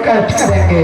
कष्ट करेंगे।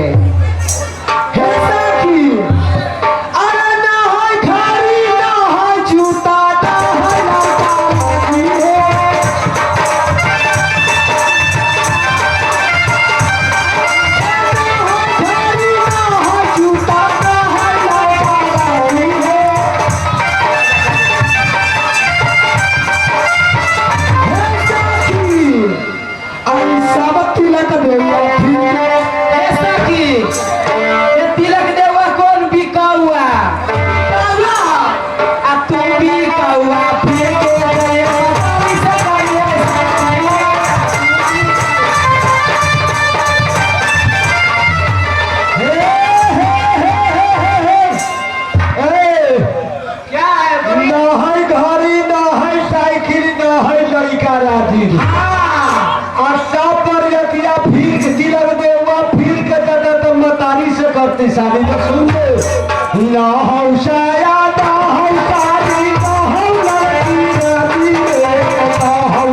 शादी तो सुन ना हो शाया ना हो शादी ना हो लड़की राजी ना हो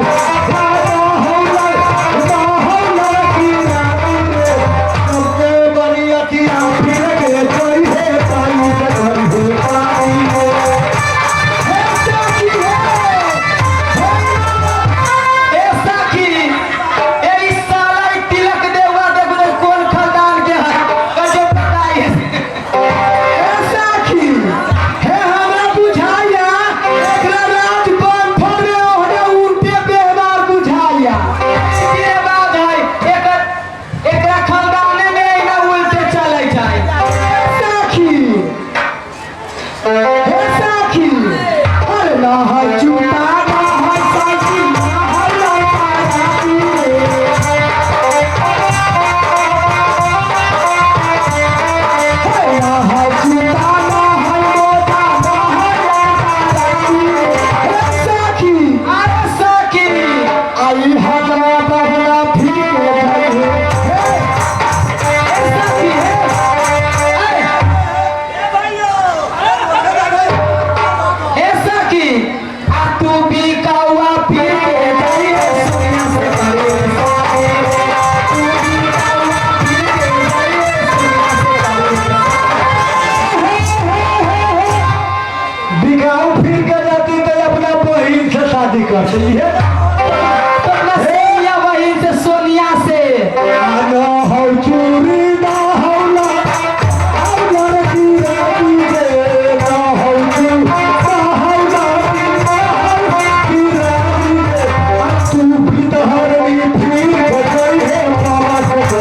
लड़की राजी सबसे बड़ी अतिया फिर के कोई है पाई से घर से पाई ऐसा की ए साला तिलक देवा देखो कौन खानदान के है शादी कर है वही से सोनिया से ना हो चोरी ना हो लड़की राजी ना हो तू भी तो हर फिर गई है बाबा से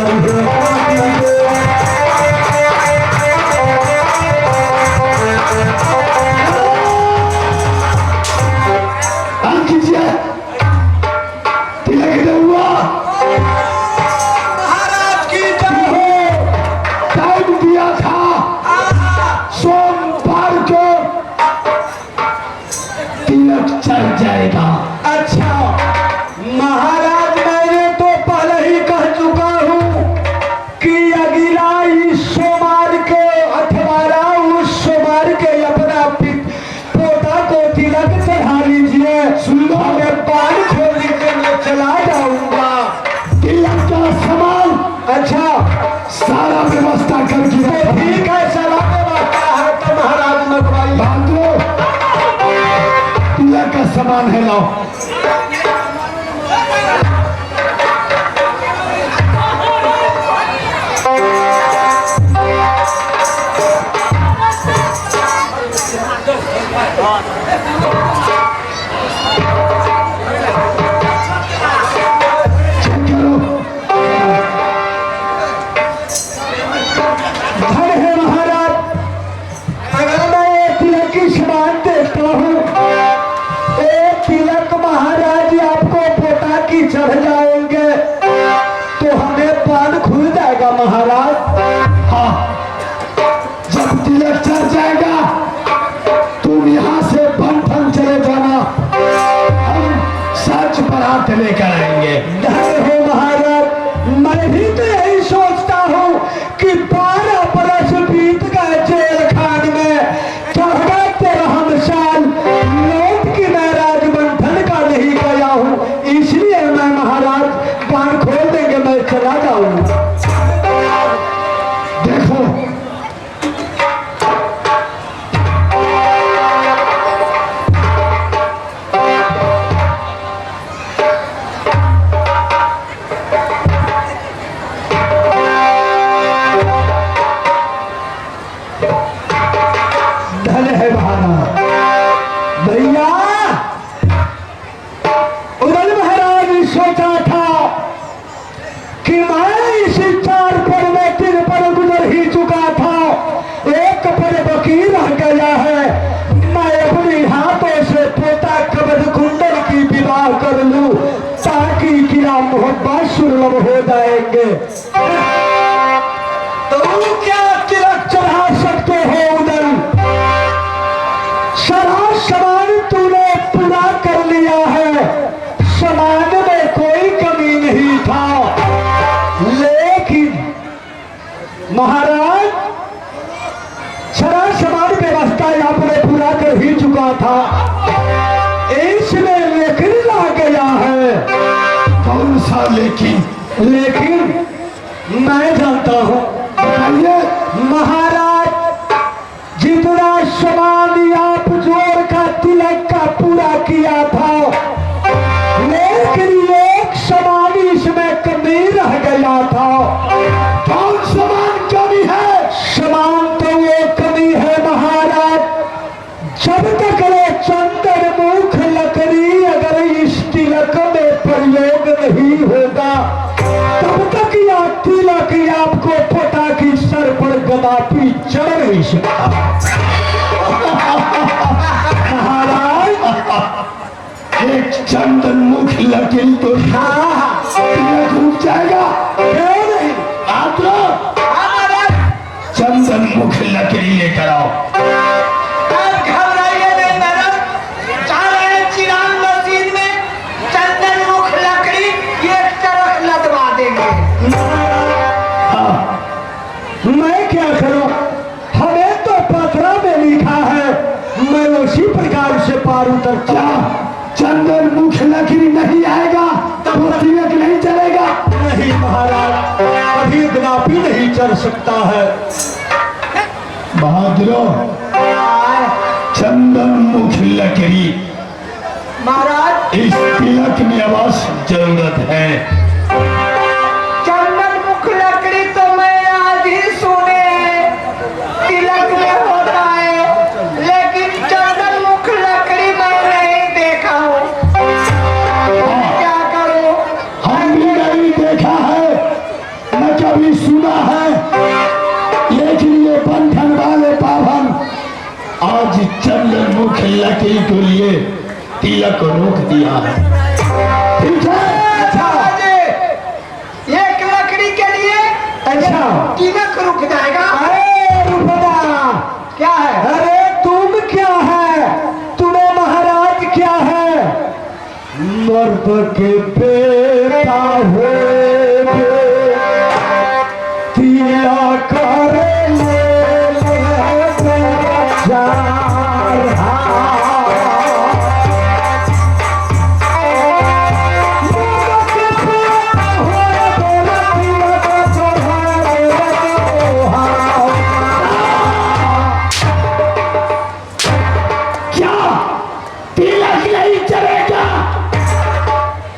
महाराज की जय हो। टाइम दिया था सोमवार को तिलक चल जाएगा। अच्छा महाराज मैंने तो पहले ही कह चुका हूँ कि अगला इस सोमवार के अठवारा उस सोमवार के अपना पोता को तिलक चढ़ा लीजिए। मैं बाल खोलने के लिए चला जाऊंगा। तिलक का सामान अच्छा सारा व्यवस्था करके ठीक है। सारा व्यवस्था है तो महाराज मतवाई भागो तिलक का सामान है लाओ। तिलक महाराज तुम क्या तिलक चढ़ा सकते हो उधर? सारा सामान तूने पूरा कर लिया है, सामान में कोई कमी नहीं था, लेकिन महाराज सारा सामान व्यवस्था आपने पूरा कर ही चुका था, इसमें लेकिन ला गया है। कौन सा लेकिन? लेकिन मैं जानता हूं। बताइए। महाराज जितना सामान आप जोर का तिलक का पूरा किया था, लेकिन एक सामान इसमें कमी रह गया था। कौन सामान कमी है? सामान तो वो कमी है महाराज, जब तक वो चंदन मुख लकड़ी अगर इस तिलक में प्रयोग नहीं होगा, तब तक यह तिलक आपको पता की सर पर गदापी चढ़ नहीं सकता। महाराज एक चंदन मुख लकड़ी तो तिलक रुक जाएगा। क्यों नहीं? आप लोग चंदन मुख लकड़ी लेकर आओ। घबराइए नहीं मैडम, चाहे चिराग मशीन में चंदन मुख लकड़ी एक तरफ लदवा देंगे। हाँ, मैं क्या करूं? हमें तो पत्रा में लिखा है, मैं उसी प्रकार से पार उतरता क्या हूं। चंदन मुख लकड़ी नहीं आएगा तब वो तिलक नहीं चलेगा? नहीं महाराज, कभी गदापी नहीं चढ़ सकता है। बहादुरों, चंदन मुख लकड़ी महाराज इस तिलक में अवश्य जरूरत है। चंदन मुख लकड़ी तो मैं आज ही सुने हैं तिलक में होता है, लेकिन चंदन मुख लकड़ी मैं नहीं देखा हूँ। क्या करूँ? हम भी नहीं देखा है, न कभी सुना है, लेकिन ये बंधन वाले पावन आज चंदन मुख लकड़ी के लिए तिलक रोक दिया है। ठीक है? एक लकड़ी के लिए अच्छा तिलक रुक जाएगा? अरे रुपदा, क्या है? अरे तुम क्या है? तुम्हें महाराज क्या है? मर्द के बेटा हो तिलक करे ले चार हाथ। मर्द के बेटा हो तिलक चढ़ाए ले हाथ। क्या तिलक नहीं चलेगा?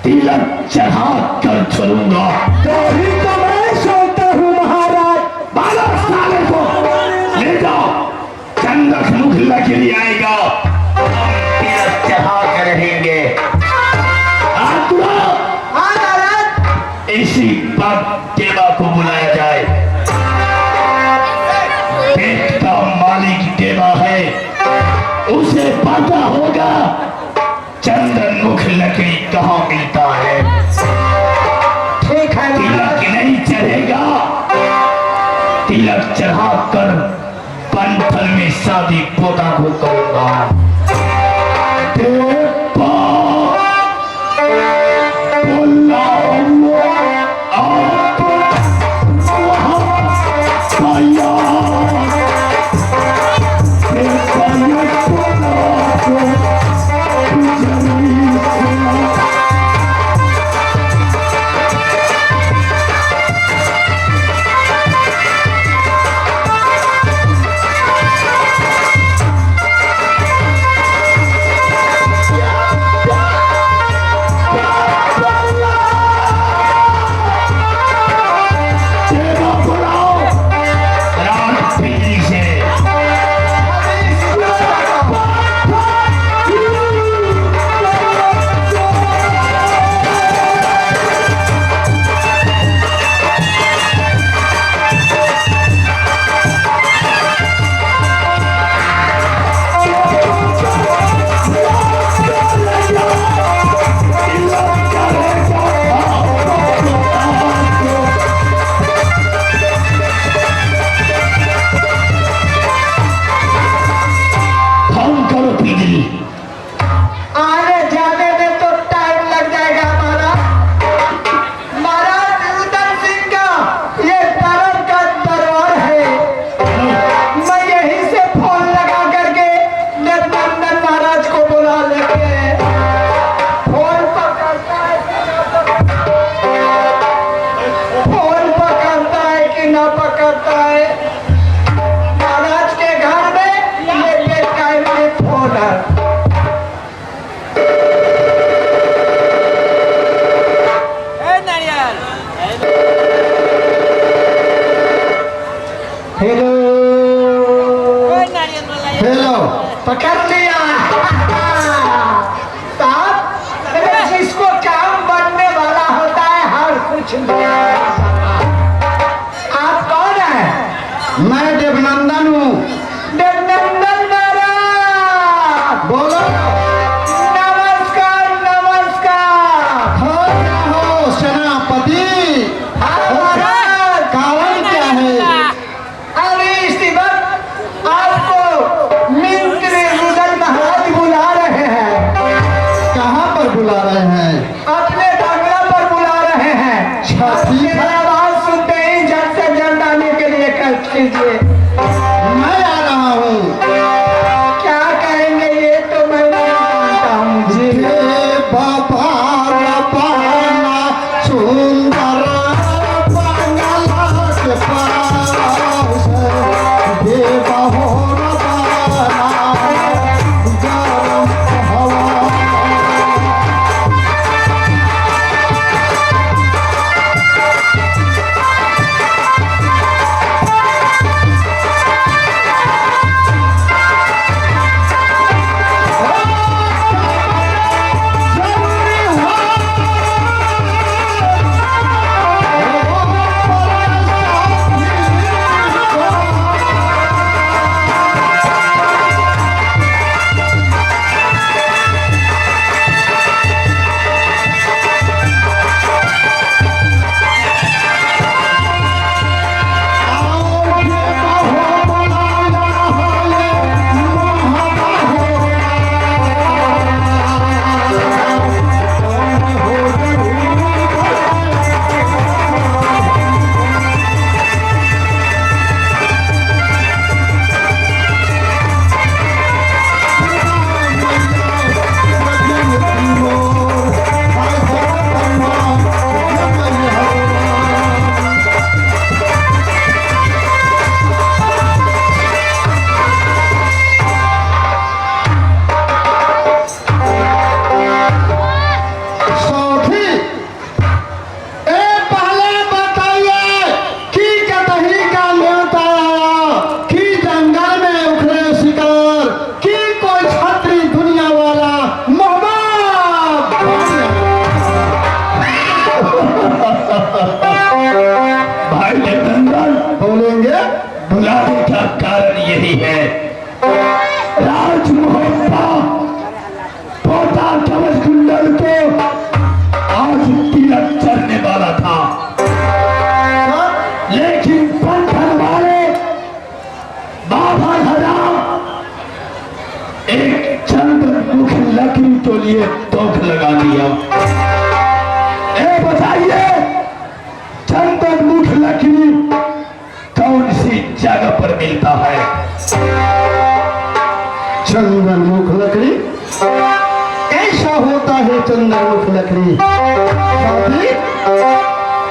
तिलक चढ़ा कर छोड़ूंगा। तभी तो मैं सोचता हूँ महाराज। बालो साले को ले जाओ, चंदन मुख लकड़ी आएगा, तिलक चढ़ा कर रहेंगे। आतुरा, हाँ महाराज। इसी बात देवा को बुलाया जाए। पेट का मालिक देवा है, उसे पता होगा चंदन मुख लकड़ी कहाँ मिलता है। ठीक है तिलक नहीं चढ़ेगा, तिलक चढ़ाकर पंथल में शादी पोता को करूंगा। देवा बोला हुआ आप वहाँ पाया। देवा ने बोला तो जमीन से हेलो पकड़ लिया साहब, जिसको काम बनने वाला होता है हर कुछ आप कौन है? मैं देवनंदन हूँ। देवनंदन महाराज बोलो नमस्कार नमस्कार। हो सेनापति। हाँ महाराज, कारण क्या है? अरे इसी वक्त आपको मंत्री रुदल महाराज बुला रहे हैं। कहाँ पर बुला रहे हैं? अपने बंगला पर बुला रहे हैं। अच्छा, ठीक है। आवाज सुनते ही जल्द से जल्द आने के लिए कष्ट कीजिए। मैं आ रहा हूँ। क्या कहेंगे ये तो मैं नहीं जानता हूँ जी। बाबा पाना सुंदर बंगला के पास देवा हो गरम हवा। बुलाने का कारण यही है, राजमोहता पोता कवच कुंडल को आज तिलक चढ़ने वाला था, लेकिन बंधन वाले बाबा हराम एक चंद्रमुख लकड़ी के लिए तोख लगा दिया। बताइए चंद्रमुख लकड़ी कौन सी जगह पर मिलता है? चंद्रमुख लकड़ी ऐसा होता है। चंद्रमुख लकड़ी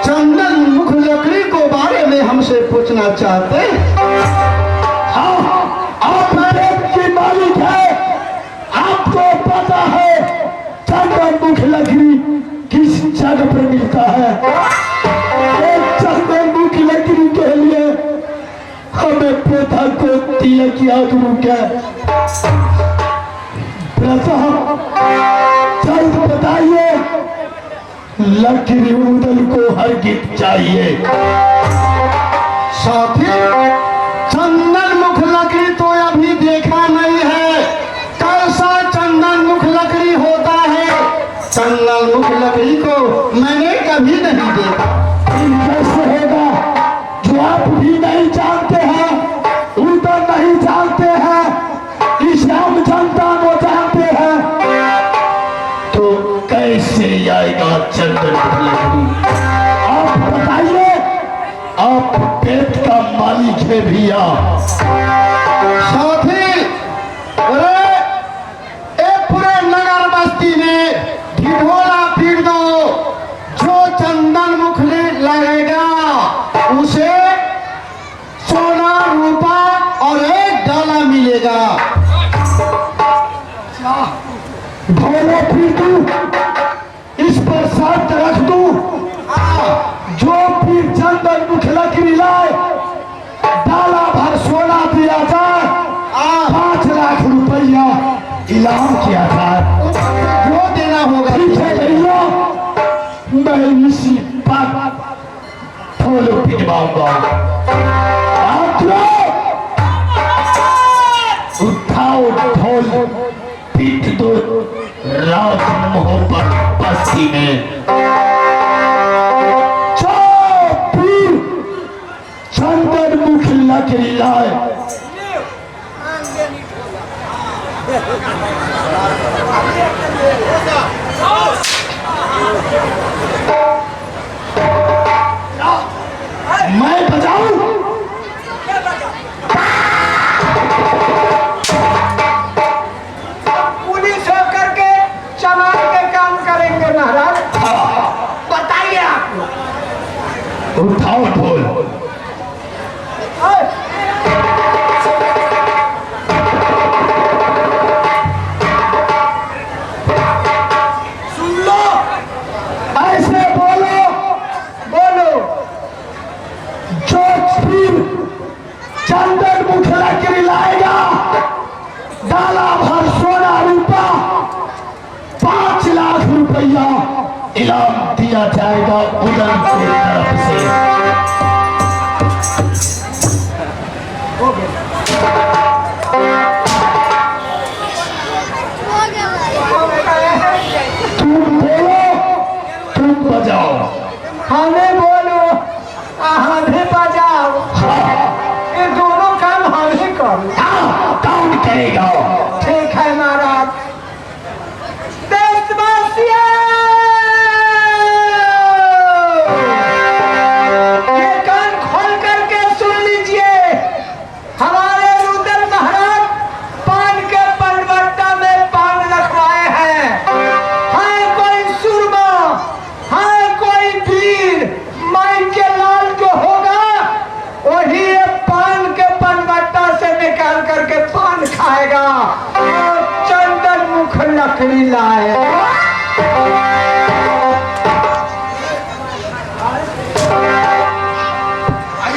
चंद्रमुख लकड़ी को बारे में हमसे पूछना चाहते हैं? हाँ, आप पेट की मालिक है, आपको पता है चंद्रमुख लकड़ी किस जगह पर मिलता है? एक चंद्रमुख लकड़ी के लिए हमें प्रथा को तिलक याद रुका। प्रथा जल्द बताइए, लकड़ी उदल को हर गीत चाहिए। साथी चंदनमुख लकड़ी तो अभी देखा नहीं है, कैसा चंदनमुख लकड़ी होता है? चंदनमुख लकड़ी को मैंने कभी नहीं देखा। कैसे होगा जो आप भी नहीं जानते हैं, उधर नहीं जानते हैं, इसे हम जनता को जानते हैं, तो कैसे आएगा चंदनमुख लकड़ी? आप बताइए, आप पेट का मालिक है भैया। साथी पूरे नगर बस्ती में ढिढोरा पीट दो, जो चंदनमुख लगेगा उसे सोना रूपा और एक डाला मिलेगा। ढोला पीट दूं, इस पर शर्त रख दूं, जो फिर चंदनमुख लकड़ी लाए डाला भर सोना दिया जाए, 5 इनाम किया था, क्यों देना होगा? ठीक है भैया, मैं इसी बात फॉलो पिटवाऊंगा। उठाओ ढोल, पीट दो रात मोहब्बत बस्ती में। पीर चंदन मुख लकड़ी लाए, मैं बजाऊं? पुलिस होकर के चमार के काम करेंगे महाराज। बताइए आप। उठाओ ढोल। सुन लो, ऐसे बोलो, बोलो। जो पीर चंदन मुख लकड़ी लाएगा, डाला भर सोना रूपा, 5 लाख रुपया इनाम दिया जाएगा उदन की तरफ से। तुम बोलो, तुम बजाओ। हमें बोलो, हमें बजाओ। ये दोनों काम हम ही करो। कौन करेगा? ठीक है महाराज। देशवासियों, ये कान खोल करके सुन लीजिए। हमारे रुद्र महाराज पान के पनवट्टा में पान रखवाए हैं। है कोई सुरमा, है कोई वीर, माई के लाल जो होगा वही ये पान के पनवट्टा से निकाल करके पान खाएगा और चंदन मुख लकड़ी लाएगा।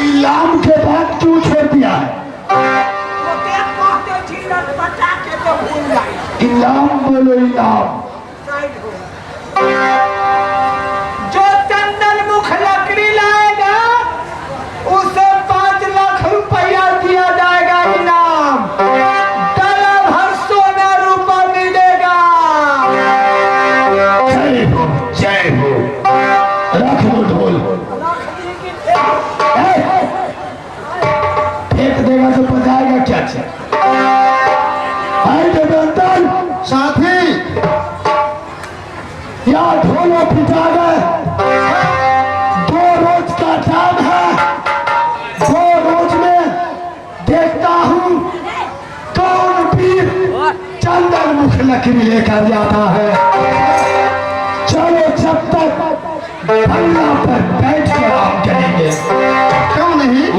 इनाम के बाद क्यों छोड़ दिया है? इनाम बोलो, इनाम। जो चंदन मुख लकड़ी लाएगा उसे 5 लाख रुपया दिया जाएगा इनाम। डाला भर सोना रूपा मिलेगा। जय हो, जय हो। रख दो ढोल। फेंक देगा तो बजाएगा क्या? साथी, या ढोलो पिटा गए। 2 रोज का काम है, 2 रोज में देखता हूँ कौन पीर चंदन मुख लकड़ी लेकर जाता है। चलो, जब तक बंगला पर बैठ के आराम करेंगे। क्यों नहीं?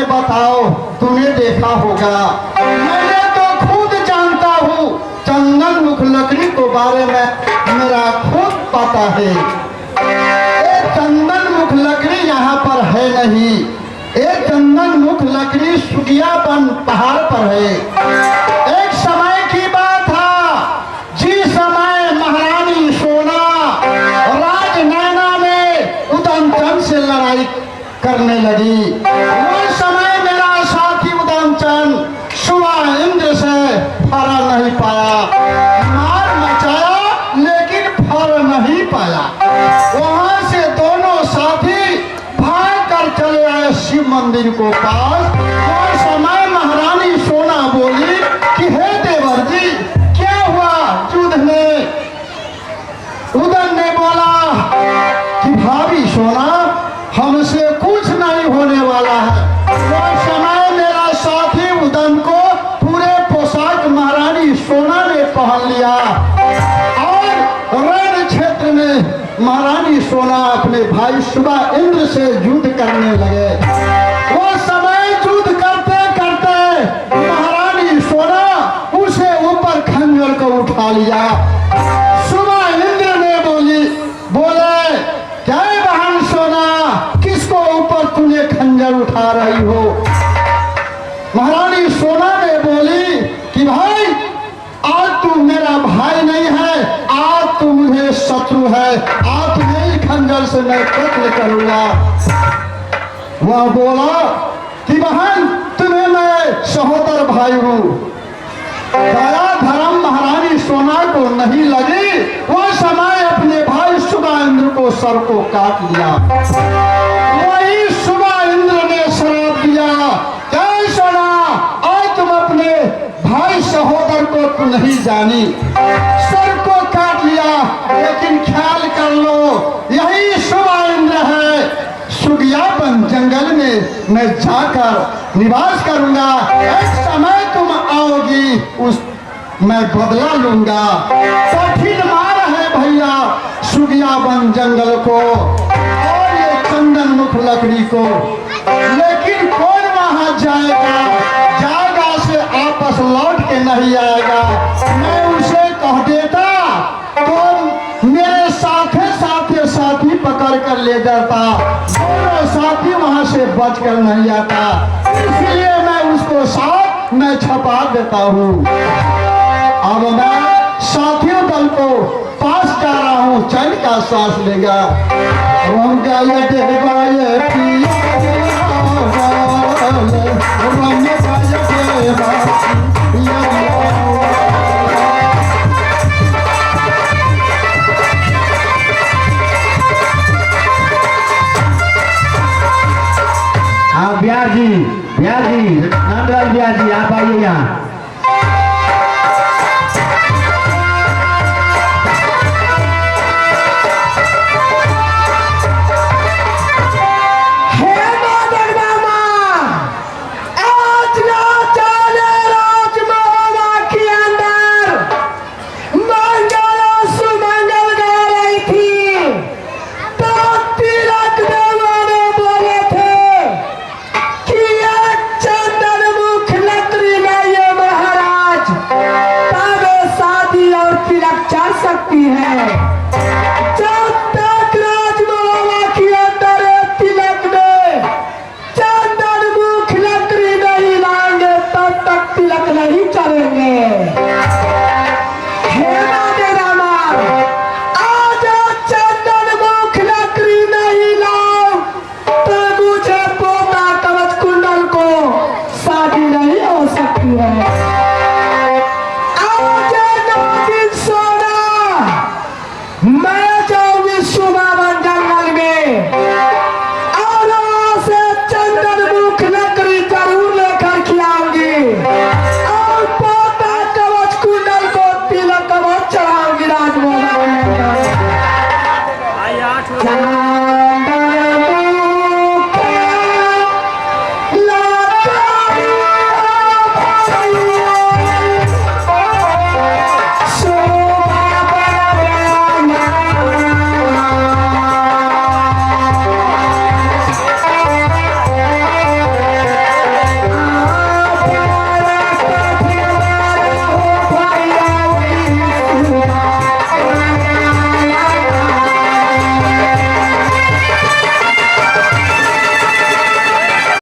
बताओ, तूने देखा होगा, मैंने तो खुद जानता हूँ मुख लकड़ी को बारे में मेरा खूब पता है। ये चंदन मुख लकड़ी यहाँ पर है नहीं। ये चंदन मुख लकड़ी सुगियापन पहाड़ पर है। एक समय की बात था, जिस समय महारानी सोना राजनैना में उदमचंद से लड़ाई करने लगी। उस समय मेरा साथी उदमचंद सुबह इंद्र से फरा नहीं पाया। मार मचाया लेकिन फर नहीं पाया। वहां से दोनों साथी भाग कर चले आए शिव मंदिर को पास। उस समय महारानी सोना बोली कि हे देवर जी, क्या हुआ युद्ध में? उदन ने बोला कि भाभी सोना, हमसे कुछ नहीं होने वाला है। उस समय मेरा साथी उदन को पूरे पोशाक महारानी सोना ने पहन लिया और रण क्षेत्र में महारानी सोना अपने भाई सुबह इंद्र से युद्ध करने लगे। वो समय युद्ध करते करते महारानी सोना उसे ऊपर खंजर को उठा लिया। सुबह इंद्र ने बोले क्या बहन सोना, किसको ऊपर तूने खंजर उठा रही हो? महारानी सोना ने बोली कि भाई, आज तू मेरा भाई नहीं है, आज तू मुझे शत्रु है। आज नहीं खंजर से मैं कत्ल करूंगा। वह बोला कि बहन, तुम्हें मैं सहोदर भाई हूं। दया धर्म महारानी सोना को नहीं लगी। वह समय अपने भाई सुबह इंद्र को सर को काट लिया। वही सुबह इंद्र ने श्राप दिया, क्या सोना, आज तुम अपने भाई सहोदर को तू नहीं जानी, सर को काट लिया। लेकिन ख्याल कर लो, यही सुबह इंद्र है। सुगियापन जंगल में मैं जाकर निवास करूंगा। एक समय तुम आओगी, उस मैं बदला लूंगा। कठिन मार है भैया सुगियापन जंगल को और ये चंदन मुख लकड़ी को। लेकिन कौन वहां जाएगा से आपस लौट के नहीं आएगा। मैं उसे कह देता तो मेरे साथी पकड़ कर ले जाता। दोनों साथी वहां से बच कर नहीं आता, इसलिए मैं उसको साथ में छपा देता हूँ। अब मैं साथियों दल को पास जा रहा हूँ, चैन का सांस लेगा। ब्याह जी, नंदलाल ब्याह जी, आप आइए यहाँ।